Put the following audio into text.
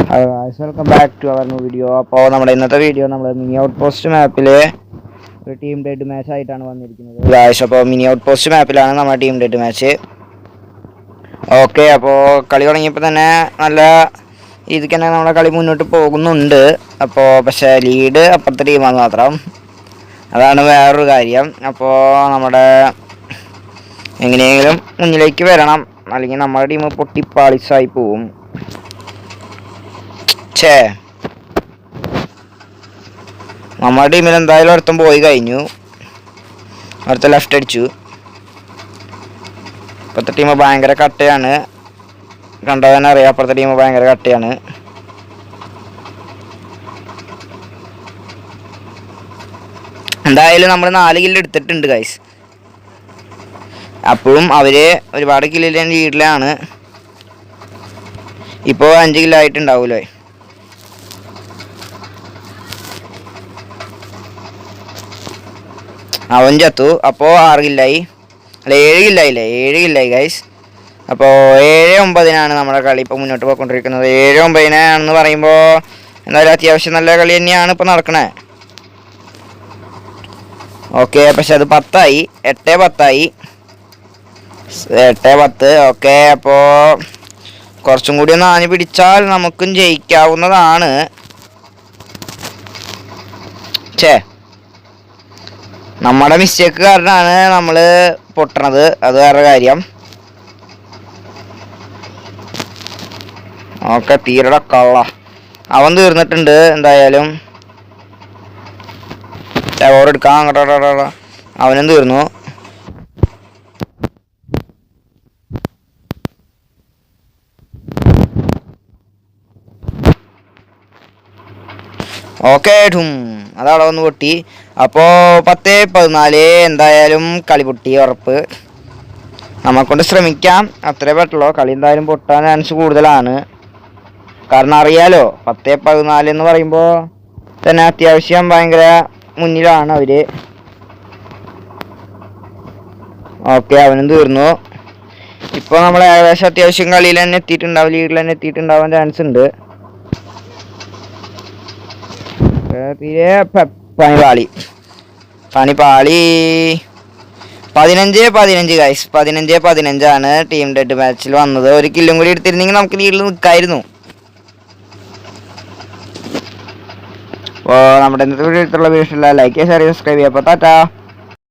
Welcome back to our new video. അപ്പോൾ നമ്മുടെ ഇന്നത്തെ വീഡിയോ നമ്മൾ മിനി ഔട്ട് പോസ്റ്റ് മാപ്പിൽ ഒരു ടീം ഡെഡ് മാച്ച് ആയിട്ടാണ് വന്നിരിക്കുന്നത് ഗായ്സ്. അപ്പോൾ മിനി ഔട്ട് പോസ്റ്റ് മാപ്പിലാണ് നമ്മുടെ ടീം ഡെഡ് മാച്ച്. ഓക്കെ, അപ്പോൾ കളി തുടങ്ങിയപ്പോൾ തന്നെ നല്ല രീതിക്ക് തന്നെ നമ്മുടെ കളി മുന്നോട്ട് പോകുന്നുണ്ട്. അപ്പോൾ പക്ഷേ ലീഡ് അപ്പുറത്തെ ടീമാണ് മാത്രം, അതാണ് വേറൊരു കാര്യം. അപ്പോൾ നമ്മുടെ എങ്ങനെയെങ്കിലും മുന്നിലേക്ക് വരണം, അല്ലെങ്കിൽ നമ്മുടെ ടീം പൊട്ടിപ്പാളിസായി പോവും. നമ്മുടെ ടീമിൽ എന്തായാലും ഒരുത്തം പോയി കഴിഞ്ഞു, അടുത്ത ലെഫ്റ്റ് അടിച്ചു. ഇപ്പോഴത്തെ ടീം ഭയങ്കര കട്ടയാണ്, കണ്ടാൽ തന്നെ അറിയാം. അപ്പുറത്തെ ടീം ഭയങ്കര കട്ടയാണ്. എന്തായാലും നമ്മൾ 4 കില്ല് എടുത്തിട്ടുണ്ട് ഗൈസ്. അപ്പോഴും അവര് ഒരുപാട് കില്ലിൻ്റെ ലീഡിലാണ്. ഇപ്പോൾ 5 കില്ലായിട്ടുണ്ടാവുമല്ലോ. അവൻ ചത്തു. അപ്പോൾ 6 കില്ലായി, അല്ല 7 കില്ലായില്ലേ, 7 കില്ലായി ഗൈസ്. അപ്പോൾ 7-9 നമ്മുടെ കളി ഇപ്പോൾ മുന്നോട്ട് പോയിക്കൊണ്ടിരിക്കുന്നത്. 7-9 പറയുമ്പോൾ എന്തായാലും അത്യാവശ്യം നല്ല കളി തന്നെയാണ് ഇപ്പോൾ നടക്കണേ. ഓക്കെ, പക്ഷെ അത് 10 ആയി, 8-10 ആയി, 8-10. ഓക്കെ, അപ്പോൾ കുറച്ചും കൂടി ഒന്ന് ആഞ്ഞു പിടിച്ചാൽ നമുക്കും ജയിക്കാവുന്നതാണ്. നമ്മുടെ മിസ്റ്റേക്ക് കാരണമാണ് നമ്മൾ പൊട്ടണത്, അത് വേറെ കാര്യം. ഓക്കെ, തീരുടെ കള്ള അവൻ തീർന്നിട്ടുണ്ട്. എന്തായാലും ടവർ എടുക്കാം, അങ്ങോട്ടോ അവനും തീർന്നു. ഓക്കെ, അതവിടെ വന്ന് പൊട്ടി. അപ്പോൾ 10-14 എന്തായാലും കളി പൊട്ടി ഉറപ്പ്. നമ്മളെക്കൊണ്ട് ശ്രമിക്കാം, അത്രേ പറ്റുള്ളൂ. കളി എന്തായാലും പൊട്ടാൻ ചാൻസ് കൂടുതലാണ്, കാരണം അറിയാലോ 10-14 എന്ന് പറയുമ്പോൾ തന്നെ അത്യാവശ്യം ഭയങ്കര മുന്നിലാണ് അവര്. ഓക്കെ, അവനും തീർന്നു. ഇപ്പോൾ നമ്മൾ ഏകദേശം അത്യാവശ്യം കളിയിൽ തന്നെ എത്തിയിട്ടുണ്ടാവും, ലീഡിൽ തന്നെ എത്തിയിട്ടുണ്ടാവാൻ ചാൻസ് ഉണ്ട്. തീരെ പണിപാളി 15-15 ഗൈസ്. 15-15 ടീം ഡെഡ് മാച്ചിൽ വന്നത്. ഒരു കില്ലും കൂടി എടുത്തിരുന്നെങ്കിൽ നമുക്ക് ലീഡിൽ നിൽക്കായിരുന്നു. അപ്പോൾ നമ്മുടെ ഇന്നത്തെ വീഡിയോ ഇഷ്ടമുള്ള ലൈക്ക് ചെയ്യുക, ഷെയർ ചെയ്യുക, സബ്സ്ക്രൈബ് ചെയ്യുക. അപ്പോൾ ടാറ്റാ.